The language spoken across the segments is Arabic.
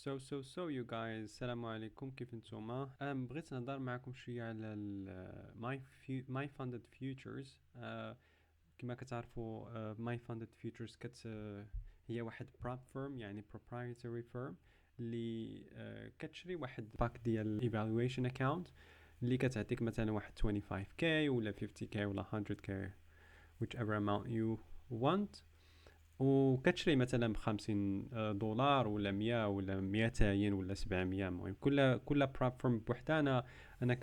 So you guys السلام عليكم كيف نتوما بغيت نهضر معكم شويه على my funded futures. كما كتعرفوا my funded futures هي واحد prop firm يعني proprietary firm اللي كتشري واحد باك ديال evaluation account اللي كتعطيك مثلا واحد 25k ولا 50k ولا 100k whichever amount you want، وكتشري مثلا $50 ولا 100 ولا 200 ولا 700. المهم كل بلاتفورم بوحدها. انا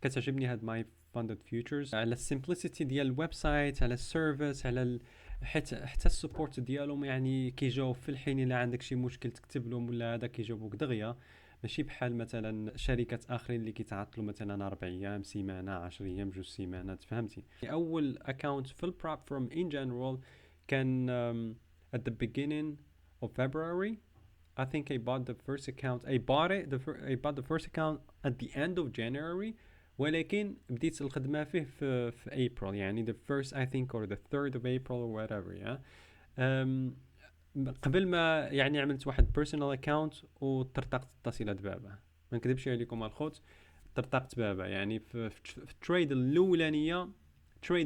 كتعجبني هاد ماي فاندد فيوتشرز على السيمبلسيتي ديال الويب سايت، على السيرفيس، على حتى السبورت ديالهم، يعني كيجاوب في الحين الا عندك شي مشكل تكتب لهم ولا هذا كيجاوبوك دغيا، ماشي بحال مثلا شركات اخرين اللي كيتعطلوا مثلا 4 ايام، سيمانه، 10 ايام، 2 سيمانات. فهمتي؟ اول اكونت في البلاتفورم ان جنرال كان at the beginning of February. I think I bought the first account. I bought the first account at the end of January. ولكن بديت الخدمة فيه في April، يعني the first I think or the 3rd of April or whatever. Yeah. قبل ما يعني عملت واحد personal account وطرطقت اتصالات بابا، ما نكذبش عليكم الخوت، طرطقت بابا. يعني في التريد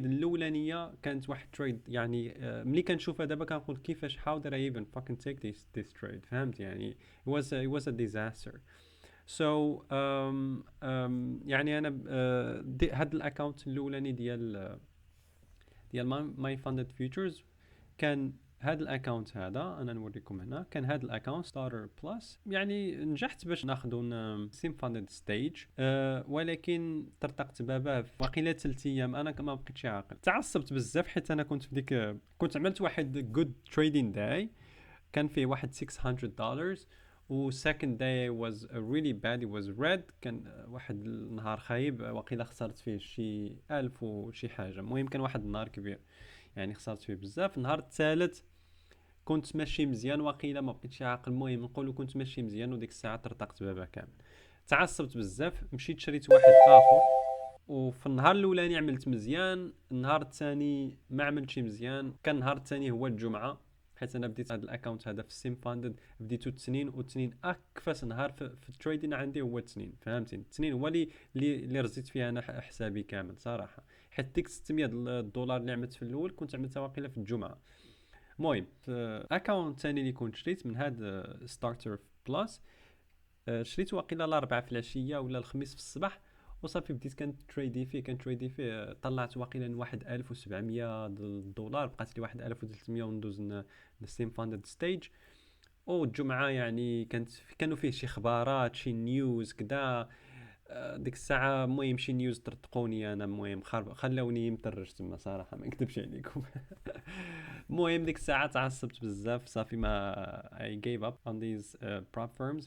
الاولانيه كانت واحد تريد، يعني ملي كنشوفها دابا كنقول كيفاش how did I even fucking take this trade. فهمت؟ يعني it was a disaster. So يعني انا هاد الاكونت الاولاني ديال my funded futures كان هذا الاكونت، هذا انا نوريكم هنا، كان هذا الاكونت ستارتر بلس. يعني نجحت باش ناخذ سيم فاندد ستيج، ولكن طرطقت باباه في واقيلا 3 ايام. انا ما بقيتش عاقل، تعصبت بزاف حيت انا كنت في ديك كنت عملت واحد جود تريدين داي كان فيه واحد $600، و second day was really bad. It was red. كان واحد النهار خايب، واقيلا خسرت فيه شي 1000 وشي حاجه. المهم كان واحد النهار كبير، يعني خسرت فيه بزاف. النهار الثالث كنت ماشي مزيان، واقيلا ما بقيتش عاقل. المهم نقولوا كنت ماشي مزيان، وديك الساعه طرطقت بابا كامل، تعصبت بزاف، مشيت شريت واحد اخر. وفي النهار الاولاني عملت مزيان، النهار الثاني ما عملتش مزيان. كان النهار الثاني هو الجمعه، حيت انا بديت هذا الاكونت هذا في السيم فاندد بديتو الاثنين، والاثنين اكفس نهار في التريدين عندي هو الاثنين. فهمتني؟ الاثنين هو اللي رزيت فيها انا حسابي كامل صراحه، حيت ديك $600 اللي عملت في الاول كنت عملتها واقيلا في الجمعه. المهم في اكونت ثاني اللي كنت شريت من هذا ستارتر بلس، شريت واقيلا الاربعاء في العشيه ولا الخميس في الصباح، وصافي بديت كنتريدي فيه طلعت واقيلا واحد $1700، بقات لي واحد 1300 وندوز السيم فاندد ستيج. الجمعه يعني كانوا فيه شي خبارات، شي نيوز كدا ديك الساعه. المهم شي نيوز طرطقوني انا، المهم خلوني مطرش تما صراحه، ما نكذبش عليكم. المهم ديك الساعه تعصبت بزاف، صافي ما I gave up on these prop firms.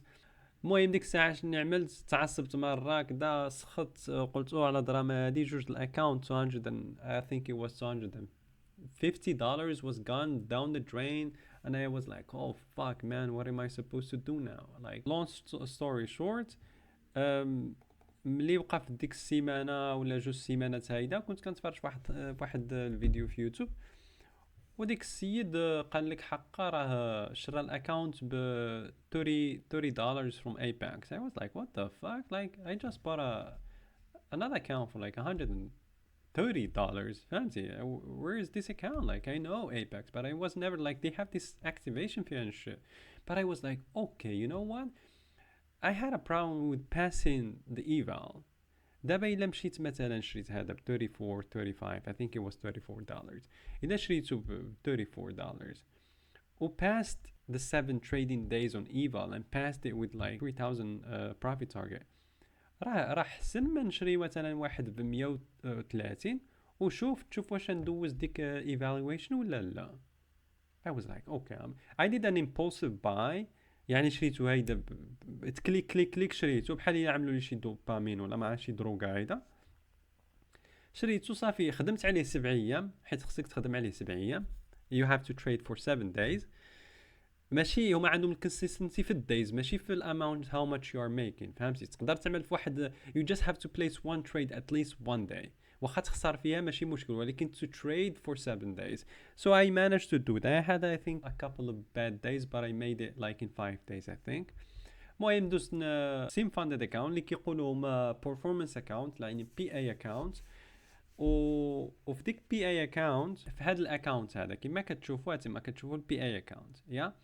المهم ديك الساعه شنو عملت؟ تعصبت مره كدا، سخط، قلت على دراما هادي جوج الاكونت 200 and I think it was $250 was gone down the drain. And I was like, oh fuck man, what am I supposed to do now? Like long story short, ملي وقع في ديك السيمانه ولا 2 سيمانات هايده كنت كنتفرج واحد الفيديو في يوتيوب، وديك السيد قال لك حقا راه شرا الاكونت ب $30 from Apex. I was like what the fuck, like I just bought another account for like $130. فهمتي؟ where is this account? Like I know Apex, but I was never like they have this activation fee and shit. But I was like, okay, you know what, I had a problem with passing the eval. دابا الا مشيت مثلا شريت هذا ب 34 35 I think it was $34. اذا شريته ب $34 و passed the 7 trading days on eval and passed it with like 3000 profit target، راه احسن من نشري مثلا واحد ب 130 تشوف واش ندوز ديك evaluation ولا لا. I was like okay, I did an impulsive buy. يعني شريته هيدا كليك شريته بحال يعملوا لي شي دوبامين ولا ما عرفتش شي دروغا هيدا. شريته صافي، خدمت عليه 7 ايام، حيت خصك تخدم عليه 7 ايام. you have to trade for 7 days. ماشي هما عندهم الكونسيستنسي في الدايز، ماشي في الاماونت how much you are making. فهمتي؟ تقدر تعمل في واحد you just have to place one trade at least one day. واخا تخسر فيها ماشي مشكل، ولكن to trade for 7 days. So I managed to do that. I had I think a couple of bad days but I made it like in 5 days I think. المهم دوزت سيم فاندد اكاونت اللي كيقولوا هما performance account يعني بي اي اكاونت. وفي ديك بي اي اكاونت في هذا الاكاونت هذا كما كتشوفوا تما كتشوفوا البي اي اكاونت يا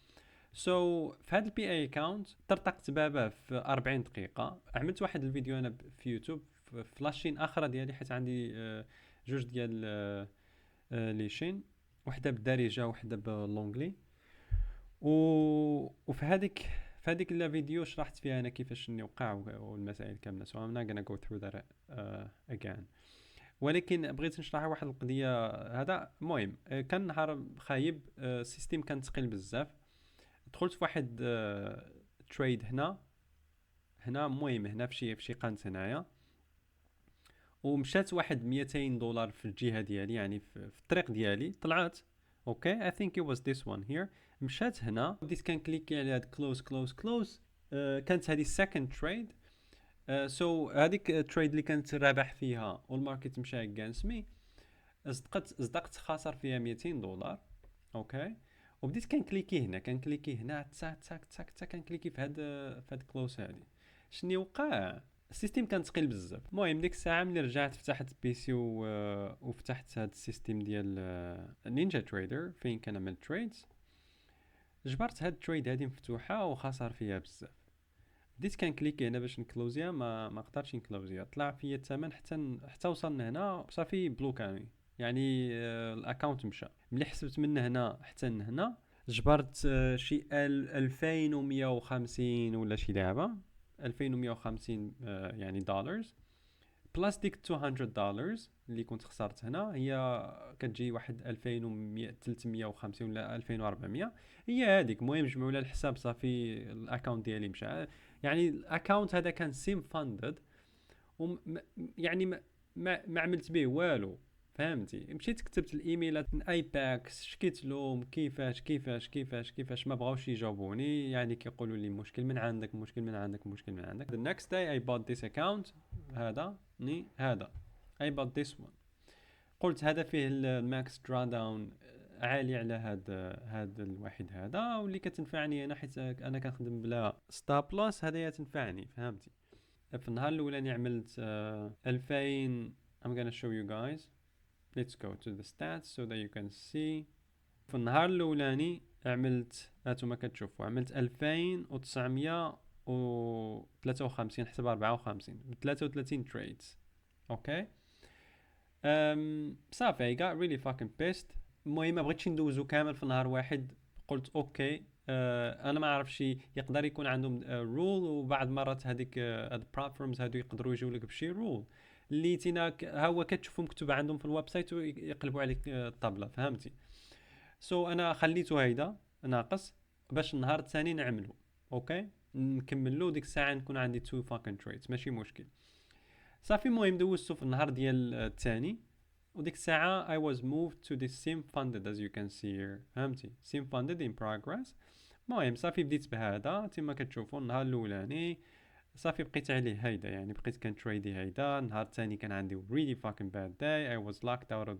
سو في هذا البي اي اكاونت طرطقت بابا في 40 دقيقه. عملت واحد الفيديو انا في يوتيوب في لاشين اخرى ديالي حيت عندي جوج ديال لي شين، وحده بالدارجه وحده باللونجلي. وفي هذيك الفيديو شرحت فيها انا كيفاش شنو وقع والمسائل كامله. so I'm not gonna go through that again. ولكن بغيت نشرح واحد القضيه هذا. المهم كان نهار خايب، السيستم كان ثقيل بزاف. دخلت في واحد تريد هنا المهم هنا في شي قنت هنايا، ومشات واحد $200 في الجهه ديالي يعني في الطريق ديالي. طلعت اوكي I think it was this one here. مشات هنا بديت كنكليكي على هاد كلوز كانت هذه السكند تريد. سو هذيك تريد اللي كانت رابح فيها والماركت مشى against me صدقت خاسر فيها $200. اوكي وبديت كنكليكي هنا تاك كنكليكي في هاد كلوز هادي. شنو وقع؟ السيستم كان ثقيل بزاف. المهم ديك الساعه ملي رجعت فتحت البيسي وفتحت هاد السيستم ديال نينجا تريدر فين كنعمل تريدز، جبرت هاد التريد هادي مفتوحه وخسر فيها بزاف. بديت كنكليكي هنا باش نكلوزيها ما قدرتش نكلوزيها. طلع فيا الثمن حتى وصلنا هنا صافي بلوكاني يعني الاكونت مشى. ملي حسبت من هنا حتى هنا جبرت شي 2150 ولا شي لعبه 2150 يعني دولارز بلاس ديك $200 اللي كنت خسرت هنا. هي كتجي واحد 2350 ولا 2400 هي هذيك. المهم جمعوا لها الحساب صافي الاكونت ديالي مشى. يعني الاكونت هذا كان سيم فاندد يعني ما عملت به والو، فهمتي؟ مشيت كتبت الايميلات من ايباكس، شكيت لهم كيفاش ما بغاوش يجاوبوني. يعني كيقولوا لي مشكل من عندك. The next day I bought this account. هذا I bought this one. قلت هذا فيه الماكس درا داون عالي على هذا الواحد هذا، واللي كتنفعني انا حيت انا كنخدم بلا ستوب لوس هذايا تنفعني، فهمتي؟ في النهار الاولاني عملت 2000. I'm gonna show you guys. Let's go to the stats so that you can see. في النهار الاولاني عملت هانتوما كتشوفوا عملت 2953 حسب 54 ب 33 trades. اوكي صافي I got really fucking pissed. المهم ما بغيتش ندوزو كامل في نهار واحد. قلت اوكي انا ما عرفش يقدر يكون عندهم رول، وبعض مرات هذيك هاد البلاتفورمز هادو يقدروا يجيو لك بشي رول اللي تينا هو كتشوفهم مكتوب عندهم في الويب سايت ويقلبوا عليك الطابله، فهمتي؟ سو انا خليته هيدا ناقص باش النهار الثاني نعملو اوكي نكملو. ديك الساعه نكون عندي 2 fucking trades ماشي مشكل. صافي المهم دوزتو في النهار ديال الثاني، وديك الساعه I was moved to this sim funded as you can see here. فهمتي؟ sim funded in progress. المهم صافي بديت بهذا تما كتشوفوا. النهار الاولاني صافي بقيت عليه هيدا، يعني بقيت كنتريدي هيدا. النهار الثاني كان عندي really fucking bad day. I was locked out of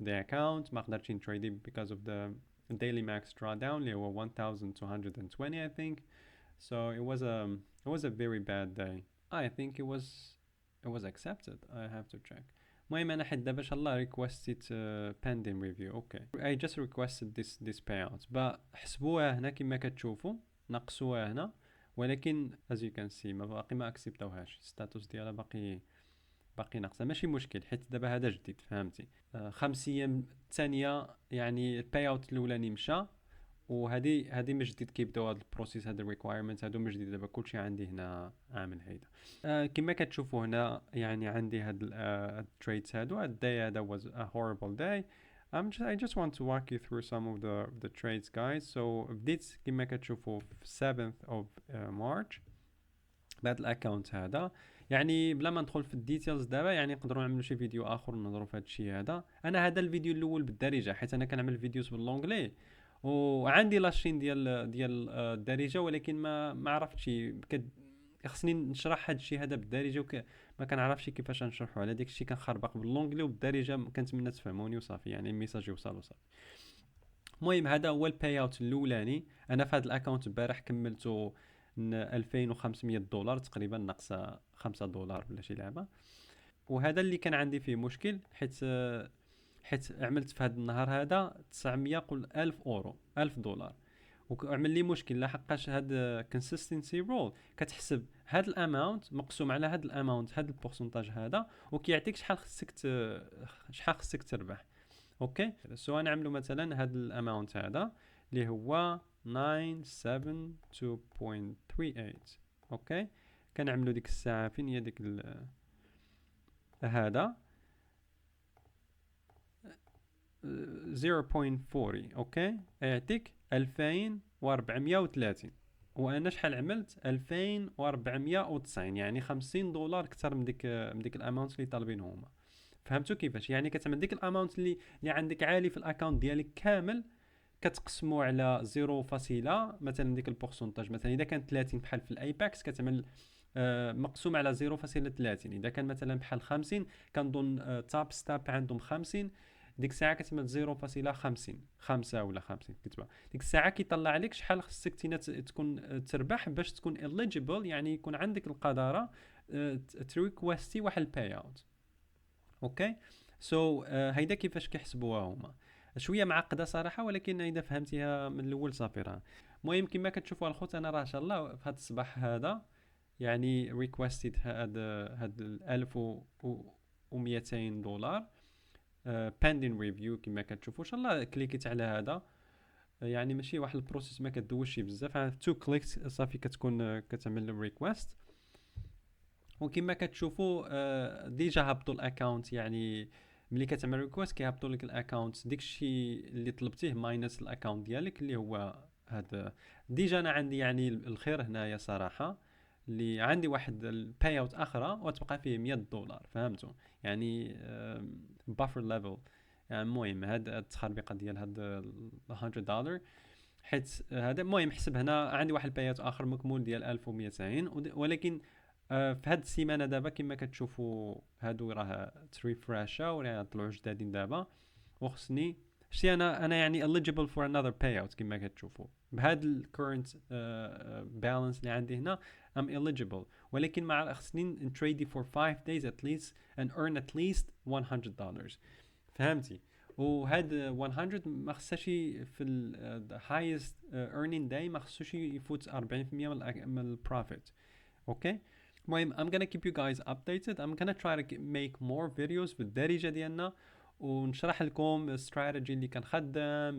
the account. ما قدرتش نتريدي because of the daily max drawdown اللي هو 1220 I think. So it was a very bad day. I think it was accepted. I have to check. المهم انا حد دابا ان شاء الله requested pending review. okay I just requested this payout. حسبوها هنا كما كتشوفوا نقصوها هنا، ولكن as you can see باقي ما اكسبتوهاش. الستاتوس ديالها باقي ناقصه. ماشي مشكل حيت دابا هذا جديد، فهمتي؟ 5 ايام الثانيه يعني الباي اوت الاولاني مشى، وهذه من جديد كيبداو هذا البروسيس. هذا الريكوايرمنت هادو من جديد. دابا كلشي عندي هنا عامل هيدا. كما كتشوفوا هنا يعني عندي هاد التريدز هادو. الداي هذا was a horrible day. I just want to walk you through some of the trades guys. So بديت كما كتشوفوا في 7th of March بهذا الاكونت هذا. يعني بلا ما ندخل في الديتيلز دابا يعني نقدروا نعملوا شي فيديو اخر نهضروا في هذا الشيء هذا. انا هذا الفيديو الاول بالدارجه حيت انا كنعمل فيديوز باللونجلي، وعندي لاشين ديال الدارجه، ولكن ما عرفتش خصني نشرح هذا الشيء هذا بالدارجه ما كنعرفش كيفاش نشرحه، على داك الشيء كنخربق باللونجلي وبالدارجه كنتمنى تفهموني وصافي، يعني الميساج يوصل وصافي. المهم هذا هو الباي اوت الاولاني. انا في هذا الاكونت البارح كملته $2500 تقريبا، ناقصه $5 ولا شي لعبه. وهذا اللي كان عندي فيه مشكل، حيت عملت في هذا النهار هذا 900 قل 1000 اورو $1000، وعمل لي مشكل لحقاش هاد كونسيستنسي رول كتحسب هاد الاماونت مقسوم على هاد الاماونت، هاد البورسونتاج هذا، وكيعطيك شحال خصك تربح. اوكي سو نعملو مثلا هاد الاماونت هذا اللي هو 972.38. اوكي كنعملو ديك الساعه فين هي ديك هذا 0.40. اوكي يعطيك 2430، وانا شحال عملت 2490، يعني $50 اكثر من ديك الاماونت اللي طالبين هما. فهمتوا كيفاش؟ يعني كتعمل ديك الاماونت اللي عندك عالي في الاكونت ديالك كامل، كتقسمو على 0 مثلا ديك البورسونتاج، مثلا اذا كانت 30 بحال في الايباكس كتعمل مقسوم على 0.30. اذا كان مثلا بحال 50 كنظن تاب ستاب عندهم 50، ديك الساعه كتعمل 0.50 5 ولا 50 كتبه. ديك الساعه كيطلع عليك شحال خصك تكون تربح باش تكون eligible، يعني يكون عندك القدره تريكويستي واحد الباي اوت. اوكي سو هيدا كيفاش كيحسبوها هما. شويه معقده صراحه، ولكن اذا فهمتيها من الاول صافي راه. المهم كما كتشوفوا الخوت انا راه ان شاء الله في هذا الصباح هذا يعني ريكويستيد هاد $1200 pending review. كما كتشوفوا ان شاء الله كليكيت على هذا، يعني ماشي واحد البروسيس ما كدوزش بزاف، 2 كليكس صافي كتكون كتعمل ريكويست. وكما كتشوفوا ديجا هبطوا الاكونت، يعني ملي كتعمل ريكويست كيهبطوا لك الاكونت داكشي اللي طلبتيه ماينس الاكونت ديالك اللي هو هذا. ديجا انا عندي يعني الخير هنايا صراحه، اللي عندي واحد الباي اوت اخرى وتبقى فيه $100. فهمتوا يعني بافر ليفل. يعني المهم هاد التخربيقه ديال هاد $100، حيت هذا المهم حسب هنا عندي واحد الباي اوت اخر مكمول ديال 1200. ولكن في هاد السيمانه دابا كما كتشوفوا هادو راه تريفراشا ولا طلعوا جدادين دابا، وخصني شتي انا يعني eligible for another payout. كما كتشوفوا بهاد الكورنت بالانس اللي عندي هنا I'm eligible، ولكن مع خصني نتريدي for 5 days at least and earn at least $100. فهمتي؟ وهاد 100 ما خصهاش في ال highest earning day ما خصوش يفوت 40% من البروفيت. اوكي المهم I'm gonna keep you guys updated. I'm gonna try to make more videos بالدارجة ديالنا، ونشرح لكم الاستراتيجي اللي كنخدم،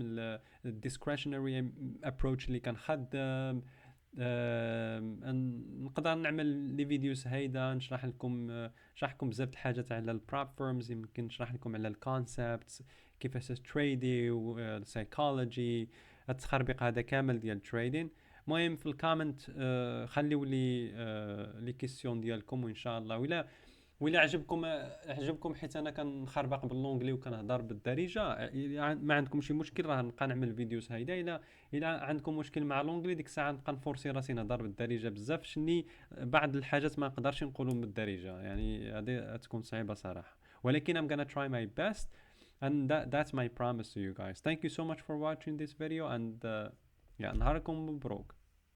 الديسكريشنري ابروتش اللي كنخدم. نقدر نعمل لي فيديوز هيدا نشرح لكم بزاف الحاجات على البروب فيرمز، يمكن نشرح لكم على الكونسبتس كيفاش تريدي والسايكولوجي، التخربيق هذا كامل ديال التريدين. المهم في الكومنت خليو لي كيسيون ديالكم، وان شاء الله ولا عجبكم حيت انا كنخربق باللونجلي وكنهضر بالدارجه، ما عندكم شي مشكل راه نبقى نعمل فيديوز هيدا. الا عندكم مشكل مع لونجلي ديك الساعه نبقى نفورسي راسي نهضر بالدارجه بزاف، شني بعض الحاجات ما نقدرش نقولهم بالدارجه، يعني هذه تكون صعيبه صراحه، ولكن I'm gonna try my best and that's my promise to you guys. Thank you so much for watching this video and نهاركم مبروك.